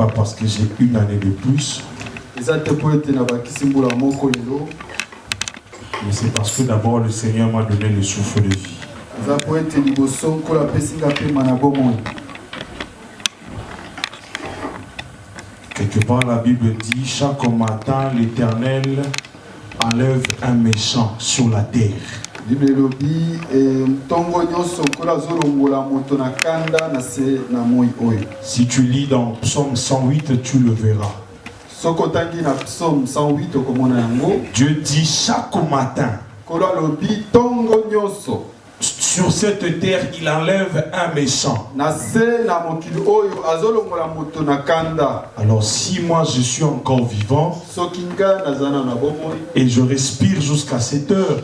pas parce que j'ai une année de plus, mais c'est parce que d'abord le Seigneur m'a donné le souffle de vie. Quelque part la Bible dit, chaque matin l'Éternel enlève un méchant sur la terre. Si tu lis dans Psaume 108, tu le verras. Dieu dit chaque matin, sur cette terre, il enlève un méchant. Alors si moi je suis encore vivant et je respire jusqu'à cette heure,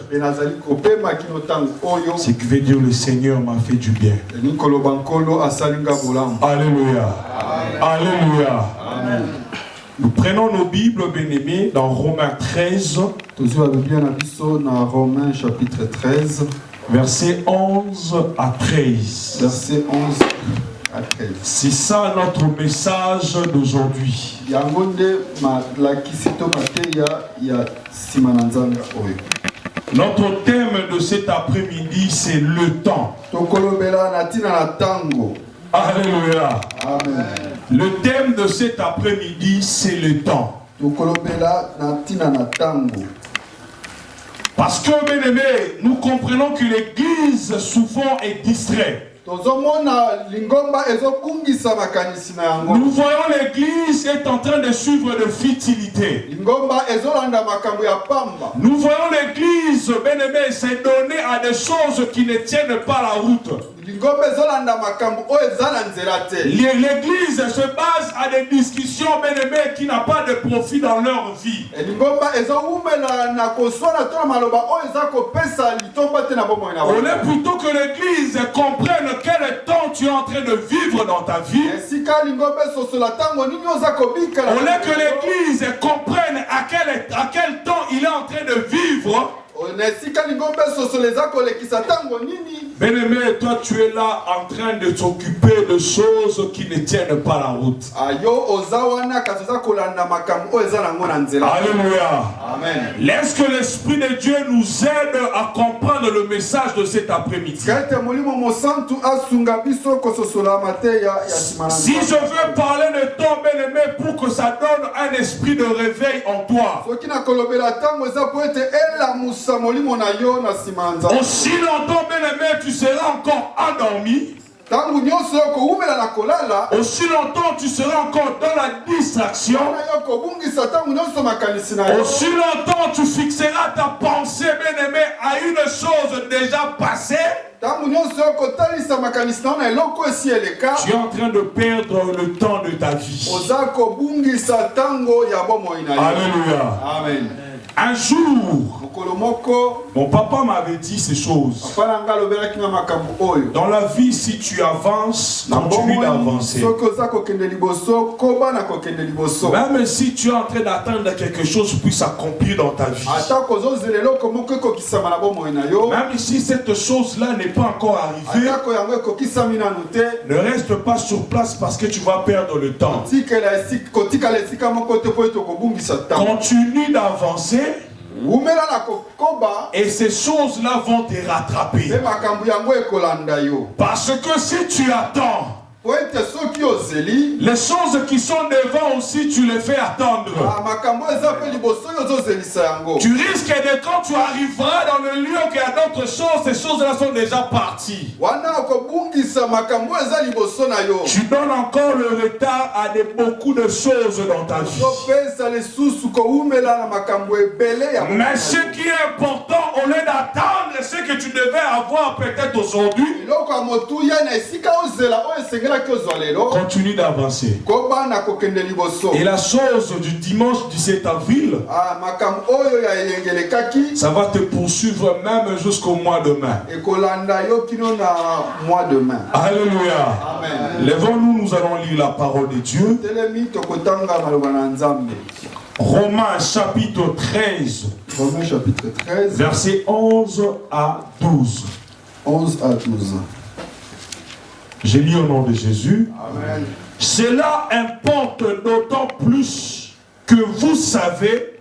c'est que veut dire le Seigneur m'a fait du bien. Alléluia. Alléluia. Amen. Nous prenons nos Bibles, bien-aimés, dans Romains 13. Romains chapitre 13. Versets 11 à 13. Verset 11 à 13. C'est ça notre message d'aujourd'hui. Notre thème de cet après-midi, c'est le temps. Alléluia. Amen. Le thème de cet après-midi, c'est le temps. Parce que, bien aimé, nous comprenons que l'Église souvent est distraite. Nous voyons l'Église est en train de suivre de futilité. Nous voyons l'Église, bien aimé, s'est donnée à des choses qui ne tiennent pas la route. L'église se base à des discussions, bien aimées, qui n'ont pas de profit dans leur vie. On est plutôt que l'église comprenne quel temps tu es en train de vivre dans ta vie. On est que l'église comprenne à quel temps il est en train de vivre. Bien-aimé, toi tu es là en train de t'occuper de choses qui ne tiennent pas la route. Alléluia. Amen. Laisse que l'Esprit de Dieu nous aide à comprendre le message de cet après-midi. Si je veux parler de temps, bien-aimé, pour que ça donne un esprit de réveil en toi. Aussi longtemps, bien-aimé, tu seras encore endormi. Aussi longtemps tu seras encore dans la distraction. Aussi longtemps tu fixeras ta pensée, bien-aimé, à une chose déjà passée. Tu es en train de perdre le temps de ta vie. Alléluia. Amen. Un jour, mon papa m'avait dit ces choses. Dans la vie, si tu avances, continue d'avancer. Même si tu es en train d'attendre que quelque chose puisse s'accomplir dans ta vie. Même si cette chose-là n'est pas encore arrivée, ne reste pas sur place parce que tu vas perdre le temps. Continue d'avancer. Et ces choses-là vont te rattraper. Parce que si tu attends, les choses qui sont devant aussi, tu les fais attendre. Tu risques de, quand tu arriveras dans le lieu qu'il y a d'autres choses, ces choses-là sont déjà parties. Tu donnes encore le retard à beaucoup de choses dans ta vie. Mais ce qui est important, au lieu d'attendre ce que tu devais avoir peut-être aujourd'hui, continue d'avancer. Et la chose du dimanche 17 avril, ça va te poursuivre même jusqu'au mois de mai. Alléluia. Lèvons-nous, nous allons lire la parole de Dieu. Romains chapitre 13, versets 11 à 12. 11 à 12. J'ai lu au nom de Jésus. Amen. Cela importe d'autant plus que vous savez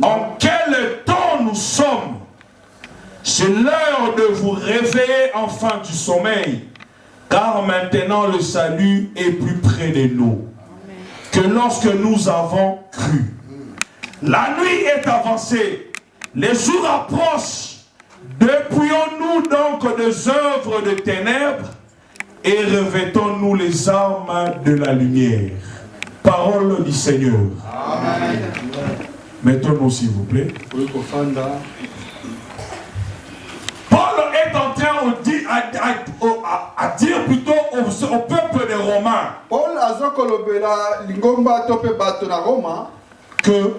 en quel temps nous sommes. C'est l'heure de vous réveiller enfin du sommeil, car maintenant le salut est plus près de nous que lorsque nous avons cru. La nuit est avancée, les jours approchent. Dépouillons-nous donc des œuvres de ténèbres et revêtons-nous les armes de la lumière. Parole du Seigneur. Amen. Mettons-nous s'il vous plaît. Paul est en train à dire plutôt au peuple des Romains que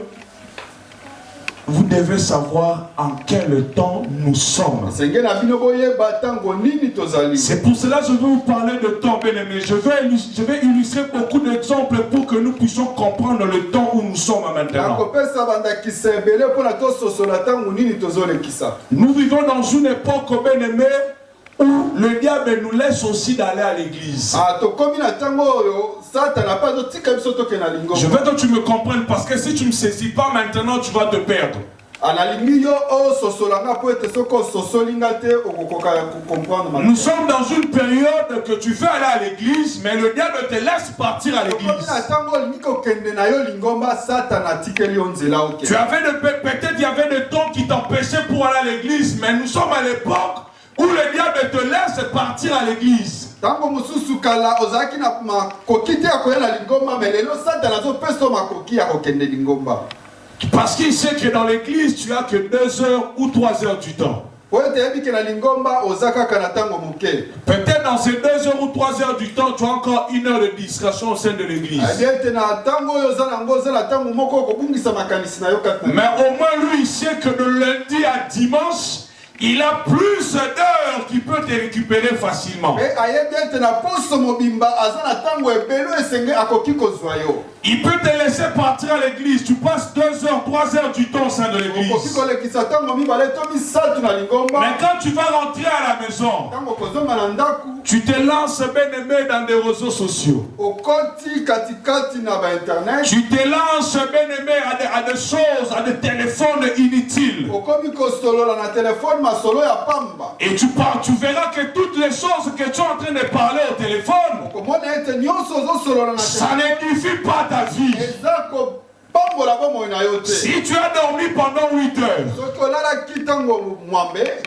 vous devez savoir en quel temps nous sommes. C'est pour cela que je vais vous parler de temps, bien-aimé. Je vais illustrer beaucoup d'exemples pour que nous puissions comprendre le temps où nous sommes maintenant. Nous vivons dans une époque, bien-aimé, où le diable nous laisse aussi d'aller à l'église. Je veux que tu me comprennes parce que si tu ne me saisis pas maintenant, tu vas te perdre. Nous sommes dans une période que tu veux aller à l'église, mais le diable te laisse partir à l'église. Tu avais peut-être il y avait des temps qui t'empêchaient pour aller à l'église, mais nous sommes à l'époque où le diable te laisse partir à l'église. Parce qu'il sait que dans l'église, tu as que 2 heures ou 3 heures du temps. Peut-être dans ces 2 heures ou 3 heures du temps, tu as encore 1 heure de distraction au sein de l'église. Mais au moins lui, il sait que de lundi à dimanche, il a plus d'heures qui peut te récupérer facilement. Il peut te laisser partir à l'église. Tu passes 2 heures, 3 heures du temps au sein de l'église. Mais quand tu vas rentrer à la maison, tu te lances, bien-aimé, dans des réseaux sociaux. Tu te lances, bien-aimé, à des choses, à des téléphones inutiles. Et tu verras que toutes les choses que tu es en train de parler au téléphone, ça n'édifie pas ta vie. Si tu as dormi pendant 8 heures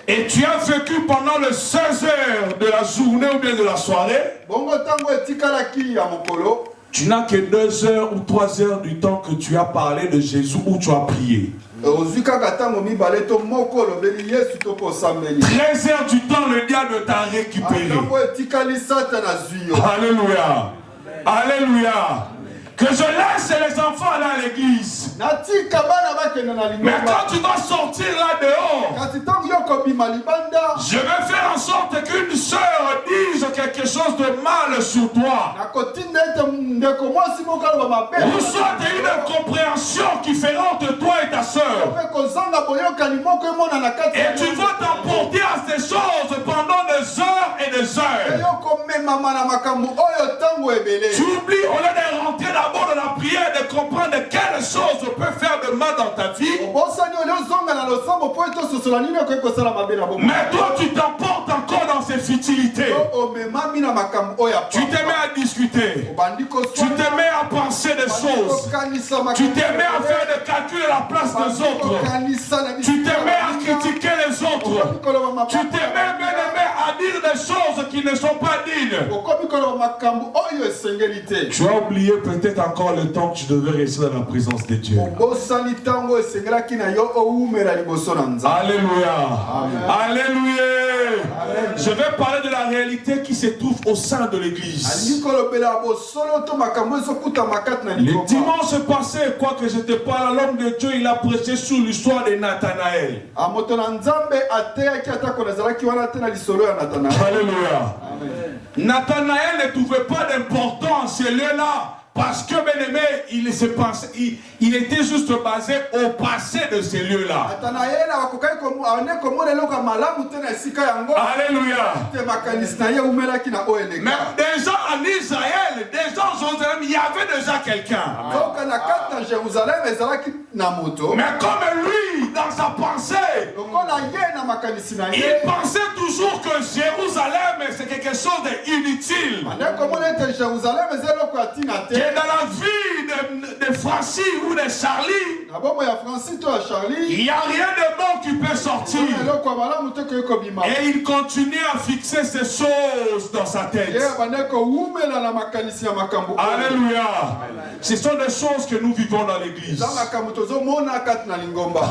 et tu as vécu pendant les 16 heures de la journée ou bien de la soirée, tu n'as que 2 heures ou 3 heures du temps que tu as parlé de Jésus ou tu as prié. 13 heures du temps, le diable t'a récupéré. Alléluia. Alléluia. Que je laisse les enfants aller à l'église. Mais quand tu vas sortir là dehors, je vais faire en sorte qu'une sœur dise quelque chose de mal sur toi. Ou soit une compréhension qui fera entre toi et ta sœur. Et tu vas t'emporter à ces choses pendant des heures et des heures. Tu oublies, au lieu de rentrer d'abord dans la prière, de comprendre quelle chose peut faire de mal dans ta vie. Mais toi, tu t'emportes encore dans ces futilités. Tu te mets à discuter. Tu te mets à penser des choses. Tu te mets à faire des calculs à la place des autres. Tu te mets à critiquer les autres. Tu te mets, bien-aimé, à dire des choses qui ne sont pas dignes. Tu as oublié peut-être encore le temps que tu devais rester dans la présence de Dieu. Alléluia. Alléluia. Je vais parler de la réalité qui se trouve au sein de l'église. Le dimanche passé, quoi que j'étais pas là, l'homme de Dieu, il a prêché sur l'histoire de Nathanaël. Alléluia. Nathanaël ne trouvait pas d'importance ce lieu-là Parce que, bien aimé, il était juste basé au passé de ces lieux-là. Alléluia. Mais déjà en Israël, déjà en Jérusalem, il y avait déjà quelqu'un. Mais comme lui, dans sa pensée, il pensait toujours que Jérusalem, c'est quelque chose d'inutile. Que dans la vie de Francis ou de Charlie, il n'y a rien de bon qui peut sortir. Et il continue à fixer ces choses dans sa tête. Alléluia. Ce sont des choses que nous vivons dans l'église.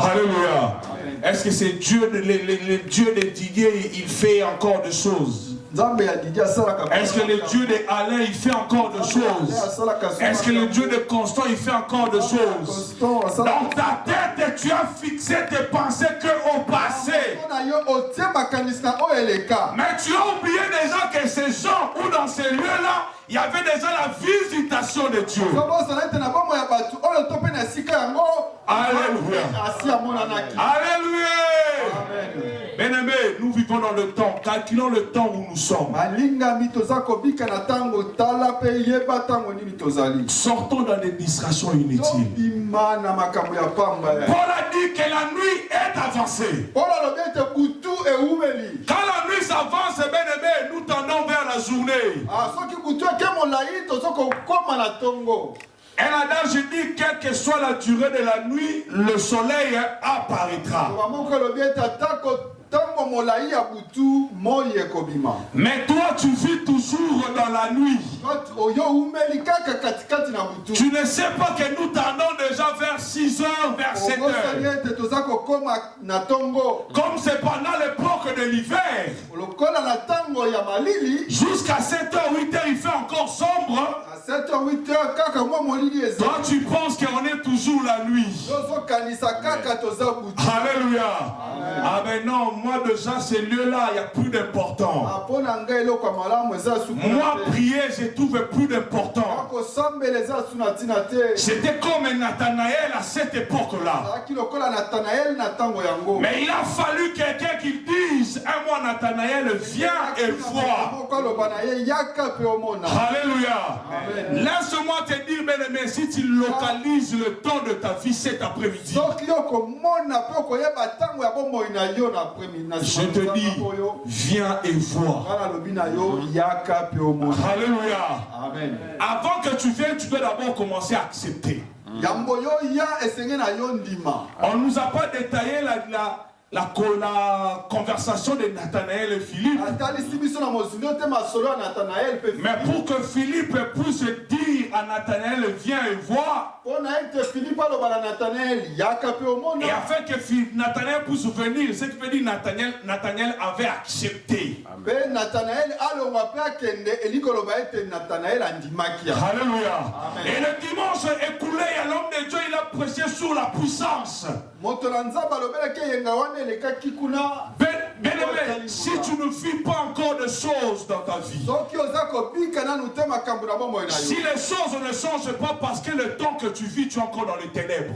Alléluia. Est-ce que c'est Dieu, le Dieu de Didier, il fait encore des choses? Est-ce que le Dieu de Alain, il fait encore des choses? Est-ce que le Dieu de Constant, il fait encore des choses? Dans ta tête, tu as fixé tes pensées qu'au passé. Mais tu as oublié déjà que ces gens, ou dans ces lieux-là, il y avait déjà la visitation de Dieu. Alléluia. Alléluia. Bien-aimés, nous vivons dans le temps. Calculons le temps où nous sommes. Sortons dans des distractions inutiles. Paul a dit que la nuit est avancée. Quand la nuit s'avance, bien-aimés, nous tendons vers la journée. Un adage dit, quelle que soit la durée de la nuit, le soleil apparaîtra. Mais toi, tu vis toujours dans la nuit. Tu ne sais pas que nous tendons déjà vers 6 heures, vers 7 heures. Comme c'est pendant l'époque de l'hiver. Jusqu'à 7 heures, 8 heures, il fait encore sombre. 7 h 8 h toi tu penses qu'on est toujours la nuit. Alléluia. Ah mais non, moi déjà ces lieux-là, il n'y a plus d'important. Moi prier, je trouve plus d'important. C'était comme Nathanaël à cette époque-là. Mais il a fallu quelqu'un qui dise, un mois Nathanaël, viens et vois. Alléluia. Laisse-moi te dire, bien-aimé, si tu localises le temps de ta vie cet après-midi, je te dis, viens et vois. Alléluia. Amen. Avant que tu viennes, tu dois d'abord commencer à accepter. On ne nous a pas détaillé la conversation de Nathanaël et Philippe. Mais pour que Philippe puisse dire à Nathanaël, viens et vois. Et afin que Nathanaël puisse venir, ce qui veut dire Nathanaël avait accepté. Alléluia. Et le dimanche écoulé, l'homme de Dieu, il a prêché sur la puissance. Bien-aimé, si tu ne vis pas encore de choses dans ta vie, si les choses ne changent pas parce que le temps que tu vis, tu es encore dans les ténèbres.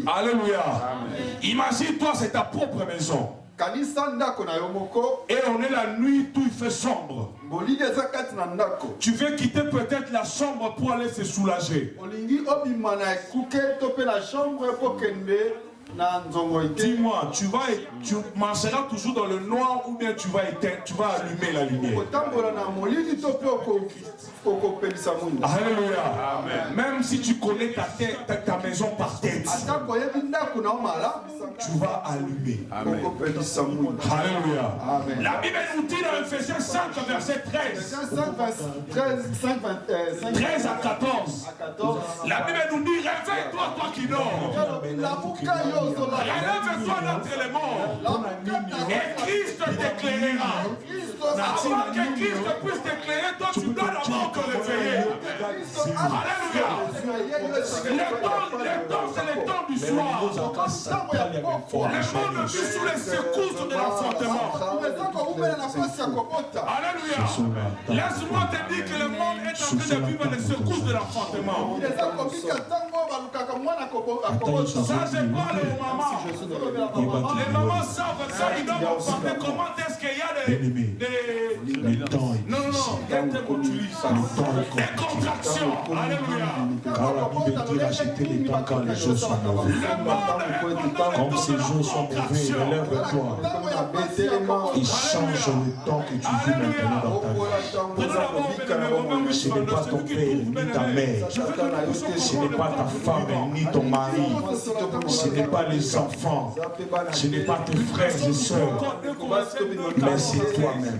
Alléluia. Imagine-toi, c'est ta propre maison. Et on est la nuit, tout il fait sombre. Tu veux quitter peut-être la chambre pour aller se soulager. Dis-moi, tu marcheras toujours dans le noir ou bien tu vas allumer la lumière. Alléluia. Amen. Même si tu connais ta maison par tête, tu vas allumer. Amen. Alléluia. Amen. La Bible nous dit dans Ephésiens 5, verset 13. 13 à 14. La Bible nous dit, réveille-toi, toi qui dort. Relève-toi d'entre les morts. Et Christ t'éclairera. Avant que Christ puisse t'éclairer, toi tu dois d'abord te réveiller. Alléluia. Le temps, c'est le temps du soir. Le monde vit sous les secousses de l'enfantement. Alléluia. Laisse-moi te dire que le monde est en train de vivre les secousses de l'enfantement. Ça, c'est pas les mamans. Les mamans savent ça, ils doivent enfanter. Comment est-ce qu'il y a des Non, des contractions. Alléluia. Car la Bible dit racheter les temps quand les jours sont mauvais. Comme ces jours sont mauvais, relève-toi. Il change le temps que tu vis maintenant dans ta vie. Ce n'est pas ton père ni ta mère. Ce n'est pas ta femme ni ton mari. Ce n'est pas les enfants. Ce n'est pas tes frères et sœurs. Mais c'est toi-même.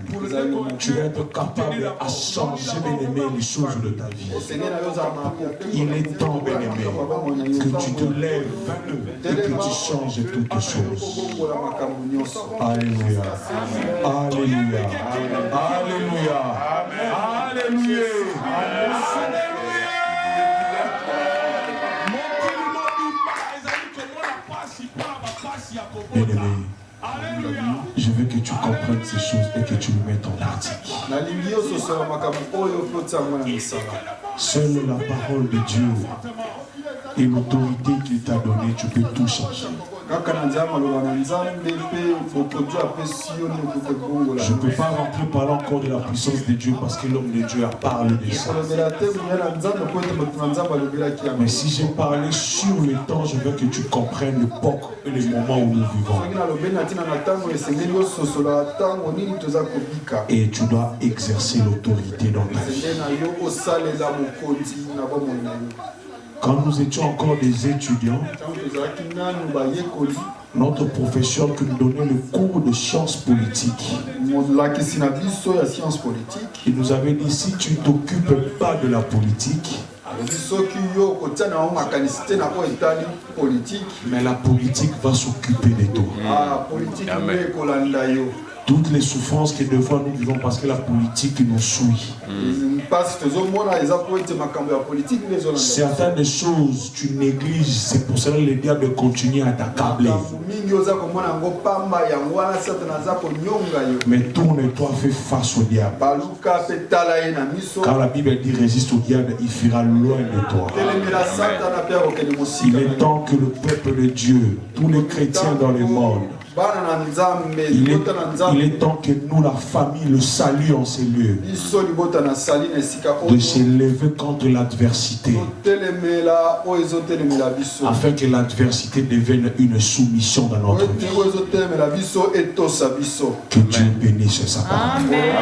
Tu es capable à changer, bien-aimé, les choses de ta vie. Il est temps, bien-aimé, que tu te lèves et que tu changes toutes choses. Alléluia. Alléluia. Alléluia. Alléluia. Bien-aimé, je veux que tu comprennes ces choses et que tu les mettes en pratique. Seule la parole de Dieu et l'autorité qu'il t'a donnée, tu peux tout changer. Je ne peux pas rentrer par encore de la puissance de Dieu parce que l'homme de Dieu a parlé de ça. Mais si j'ai parlé sur le temps, je veux que tu comprennes l'époque et les moments où nous vivons. Et tu dois exercer l'autorité dans ta vie. Quand nous étions encore des étudiants, notre professeur qui nous donnait le cours de sciences politiques, il nous avait dit, si tu ne t'occupes pas de la politique, mais la politique va s'occuper de toi. Toutes les souffrances que des fois nous vivons parce que la politique nous suit. Certaines choses tu négliges, c'est pour cela le diable continue à t'accabler. Mais tourne-toi, fais face au diable. Car la Bible dit résiste au diable, il fuira loin de toi. Il est temps que le peuple de Dieu, tous les chrétiens dans le monde, il est temps que nous, la famille, le salut en ces lieux, de s'élever contre l'adversité, afin que l'adversité devienne une soumission dans notre vie. Que Dieu bénisse sa parole. Amen.